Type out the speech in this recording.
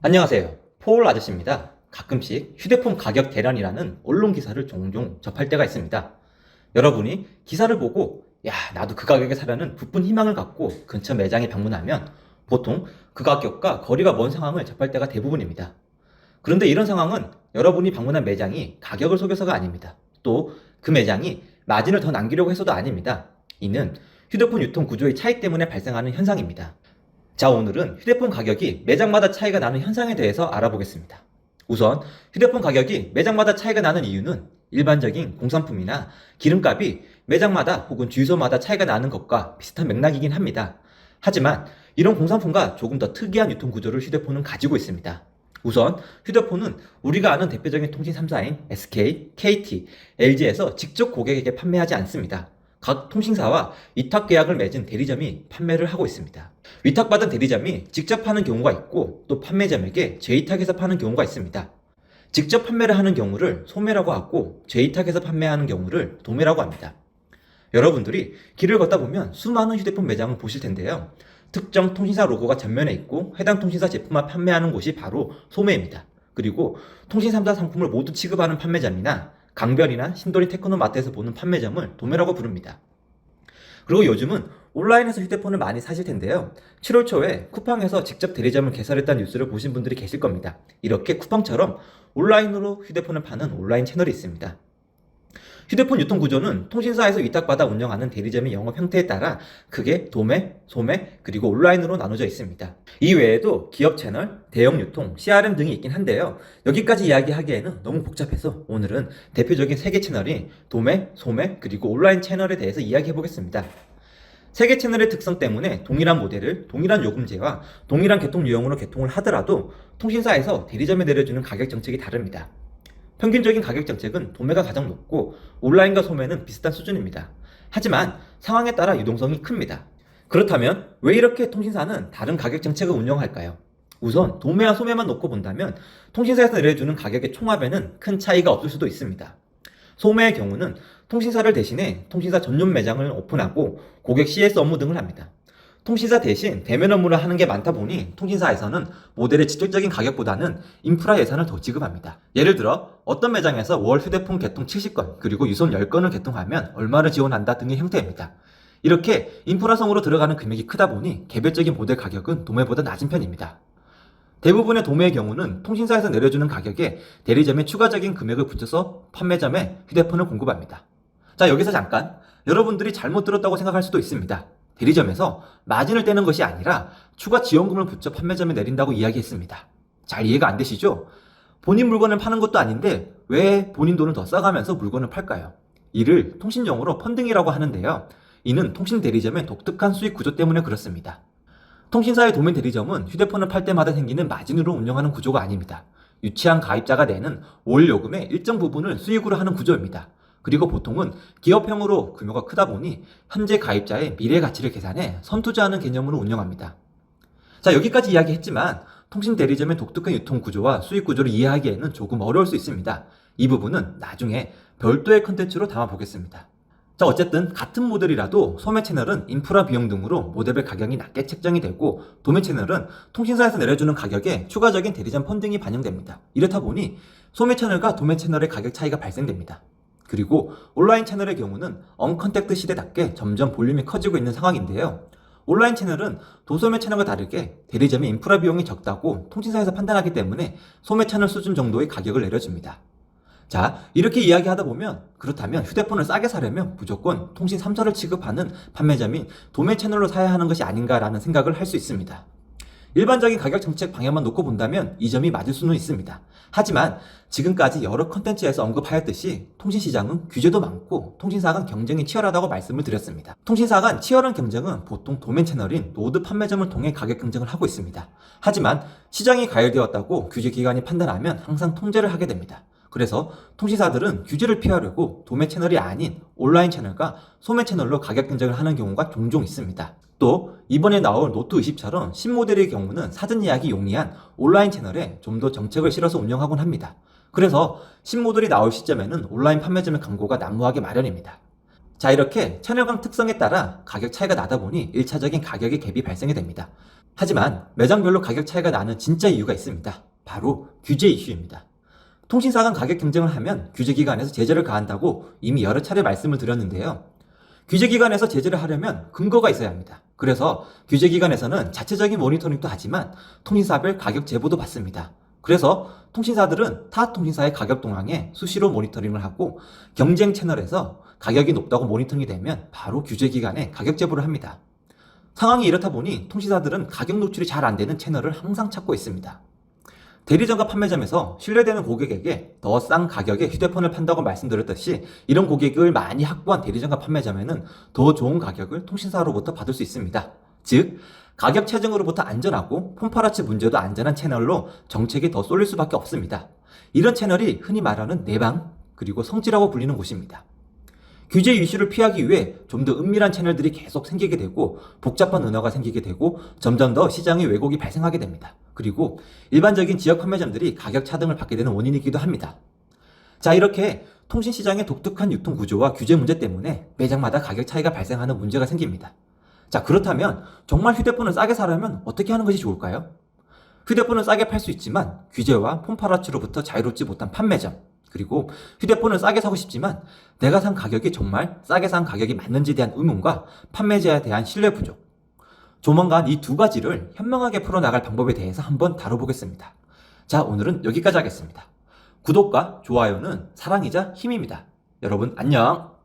안녕하세요. 폴 아저씨입니다. 가끔씩 휴대폰 가격 대란이라는 언론 기사를 종종 접할 때가 있습니다. 여러분이 기사를 보고 야, 나도 그 가격에 사려는 부푼 희망을 갖고 근처 매장에 방문하면 보통 그 가격과 거리가 먼 상황을 접할 때가 대부분입니다. 그런데 이런 상황은 여러분이 방문한 매장이 가격을 속여서가 아닙니다. 또 그 매장이 마진을 더 남기려고 해서도 아닙니다. 이는 휴대폰 유통 구조의 차이 때문에 발생하는 현상입니다. 자, 오늘은 휴대폰 가격이 매장마다 차이가 나는 현상에 대해서 알아보겠습니다. 우선 휴대폰 가격이 매장마다 차이가 나는 이유는 일반적인 공산품이나 기름값이 매장마다 혹은 주유소마다 차이가 나는 것과 비슷한 맥락이긴 합니다. 하지만 이런 공산품과 조금 더 특이한 유통 구조를 휴대폰은 가지고 있습니다. 우선 휴대폰은 우리가 아는 대표적인 통신 3사인 SK, KT, LG에서 직접 고객에게 판매하지 않습니다. 각 통신사와 위탁 계약을 맺은 대리점이 판매를 하고 있습니다. 위탁받은 대리점이 직접 파는 경우가 있고 또 판매점에게 재위탁해서 파는 경우가 있습니다. 직접 판매를 하는 경우를 소매라고 하고 재위탁해서 판매하는 경우를 도매라고 합니다. 여러분들이 길을 걷다 보면 수많은 휴대폰 매장을 보실 텐데요. 특정 통신사 로고가 전면에 있고 해당 통신사 제품만 판매하는 곳이 바로 소매입니다. 그리고 통신 3사 상품을 모두 취급하는 판매점이나 강변이나 신도리 테크노마트에서 보는 판매점을 도매라고 부릅니다. 그리고 요즘은 온라인에서 휴대폰을 많이 사실 텐데요. 7월 초에 쿠팡에서 직접 대리점을 개설했다는 뉴스를 보신 분들이 계실 겁니다. 이렇게 쿠팡처럼 온라인으로 휴대폰을 파는 온라인 채널이 있습니다. 휴대폰 유통 구조는 통신사에서 위탁받아 운영하는 대리점의 영업 형태에 따라 크게 도매, 소매, 그리고 온라인으로 나눠져 있습니다. 이 외에도 기업 채널, 대형 유통, CRM 등이 있긴 한데요. 여기까지 이야기하기에는 너무 복잡해서 오늘은 대표적인 3개 채널인 도매, 소매, 그리고 온라인 채널에 대해서 이야기해 보겠습니다. 3개 채널의 특성 때문에 동일한 모델을 동일한 요금제와 동일한 개통 유형으로 개통을 하더라도 통신사에서 대리점에 내려주는 가격 정책이 다릅니다. 평균적인 가격 정책은 도매가 가장 높고 온라인과 소매는 비슷한 수준입니다. 하지만 상황에 따라 유동성이 큽니다. 그렇다면 왜 이렇게 통신사는 다른 가격 정책을 운영할까요? 우선 도매와 소매만 놓고 본다면 통신사에서 내려주는 가격의 총합에는 큰 차이가 없을 수도 있습니다. 소매의 경우는 통신사를 대신해 통신사 전용 매장을 오픈하고 고객 CS 업무 등을 합니다. 통신사 대신 대면 업무를 하는 게 많다 보니 통신사에서는 모델의 직접적인 가격보다는 인프라 예산을 더 지급합니다. 예를 들어 어떤 매장에서 월 휴대폰 개통 70건 그리고 유선 10건을 개통하면 얼마를 지원한다 등의 형태입니다. 이렇게 인프라성으로 들어가는 금액이 크다 보니 개별적인 모델 가격은 도매보다 낮은 편입니다. 대부분의 도매의 경우는 통신사에서 내려주는 가격에 대리점에 추가적인 금액을 붙여서 판매점에 휴대폰을 공급합니다. 자, 여기서 잠깐 여러분들이 잘못 들었다고 생각할 수도 있습니다. 대리점에서 마진을 떼는 것이 아니라 추가 지원금을 붙여 판매점에 내린다고 이야기했습니다. 잘 이해가 안 되시죠? 본인 물건을 파는 것도 아닌데 왜 본인 돈을 더 써가면서 물건을 팔까요? 이를 통신용어로 펀딩이라고 하는데요. 이는 통신 대리점의 독특한 수익 구조 때문에 그렇습니다. 통신사의 도면 대리점은 휴대폰을 팔 때마다 생기는 마진으로 운영하는 구조가 아닙니다. 유치한 가입자가 내는 월 요금의 일정 부분을 수익으로 하는 구조입니다. 그리고 보통은 기업형으로 규모가 크다 보니 현재 가입자의 미래 가치를 계산해 선투자하는 개념으로 운영합니다. 자, 여기까지 이야기했지만 통신 대리점의 독특한 유통 구조와 수익 구조를 이해하기에는 조금 어려울 수 있습니다. 이 부분은 나중에 별도의 컨텐츠로 담아보겠습니다. 자, 어쨌든 같은 모델이라도 소매 채널은 인프라 비용 등으로 모델별 가격이 낮게 책정이 되고 도매 채널은 통신사에서 내려주는 가격에 추가적인 대리점 펀딩이 반영됩니다. 이렇다 보니 소매 채널과 도매 채널의 가격 차이가 발생됩니다. 그리고 온라인 채널의 경우는 언컨택트 시대답게 점점 볼륨이 커지고 있는 상황인데요. 온라인 채널은 도소매 채널과 다르게 대리점의 인프라 비용이 적다고 통신사에서 판단하기 때문에 소매 채널 수준 정도의 가격을 내려줍니다. 자, 이렇게 이야기하다 보면 그렇다면 휴대폰을 싸게 사려면 무조건 통신 3사를 취급하는 판매점인 도매 채널로 사야 하는 것이 아닌가라는 생각을 할 수 있습니다. 일반적인 가격 정책 방향만 놓고 본다면 이 점이 맞을 수는 있습니다. 하지만 지금까지 여러 컨텐츠에서 언급하였듯이 통신시장은 규제도 많고 통신사 간 경쟁이 치열하다고 말씀을 드렸습니다. 통신사 간 치열한 경쟁은 보통 도면 채널인 노드 판매점을 통해 가격 경쟁을 하고 있습니다. 하지만 시장이 가열되었다고 규제기관이 판단하면 항상 통제를 하게 됩니다. 그래서 통신사들은 규제를 피하려고 도매 채널이 아닌 온라인 채널과 소매 채널로 가격 경쟁을 하는 경우가 종종 있습니다. 또 이번에 나올 노트 20처럼 신모델의 경우는 사전 예약이 용이한 온라인 채널에 좀 더 정책을 실어서 운영하곤 합니다. 그래서 신모델이 나올 시점에는 온라인 판매점의 광고가 난무하기 마련입니다. 자, 이렇게 채널강 특성에 따라 가격 차이가 나다 보니 1차적인 가격의 갭이 발생이 됩니다. 하지만 매장별로 가격 차이가 나는 진짜 이유가 있습니다. 바로 규제 이슈입니다. 통신사 간 가격 경쟁을 하면 규제기관에서 제재를 가한다고 이미 여러 차례 말씀을 드렸는데요. 규제기관에서 제재를 하려면 근거가 있어야 합니다. 그래서 규제기관에서는 자체적인 모니터링도 하지만 통신사별 가격 제보도 받습니다. 그래서 통신사들은 타 통신사의 가격 동향에 수시로 모니터링을 하고 경쟁 채널에서 가격이 높다고 모니터링이 되면 바로 규제기관에 가격 제보를 합니다. 상황이 이렇다 보니 통신사들은 가격 노출이 잘 안 되는 채널을 항상 찾고 있습니다. 대리점과 판매점에서 신뢰되는 고객에게 더 싼 가격에 휴대폰을 판다고 말씀드렸듯이 이런 고객을 많이 확보한 대리점과 판매점에는 더 좋은 가격을 통신사로부터 받을 수 있습니다. 즉, 가격 체증으로부터 안전하고 폰파라치 문제도 안전한 채널로 정책이 더 쏠릴 수밖에 없습니다. 이런 채널이 흔히 말하는 내방 그리고 성지라고 불리는 곳입니다. 규제 이슈를 피하기 위해 좀 더 은밀한 채널들이 계속 생기게 되고 복잡한 은어가 생기게 되고 점점 더 시장의 왜곡이 발생하게 됩니다. 그리고 일반적인 지역 판매점들이 가격 차등을 받게 되는 원인이기도 합니다. 자, 이렇게 통신시장의 독특한 유통 구조와 규제 문제 때문에 매장마다 가격 차이가 발생하는 문제가 생깁니다. 자, 그렇다면 정말 휴대폰을 싸게 사려면 어떻게 하는 것이 좋을까요? 휴대폰을 싸게 팔 수 있지만 규제와 폰파라치로부터 자유롭지 못한 판매점, 그리고 휴대폰을 싸게 사고 싶지만 내가 산 가격이 정말 싸게 산 가격이 맞는지에 대한 의문과 판매자에 대한 신뢰 부족. 조만간 이 두 가지를 현명하게 풀어나갈 방법에 대해서 한번 다뤄보겠습니다. 자, 오늘은 여기까지 하겠습니다. 구독과 좋아요는 사랑이자 힘입니다. 여러분 안녕!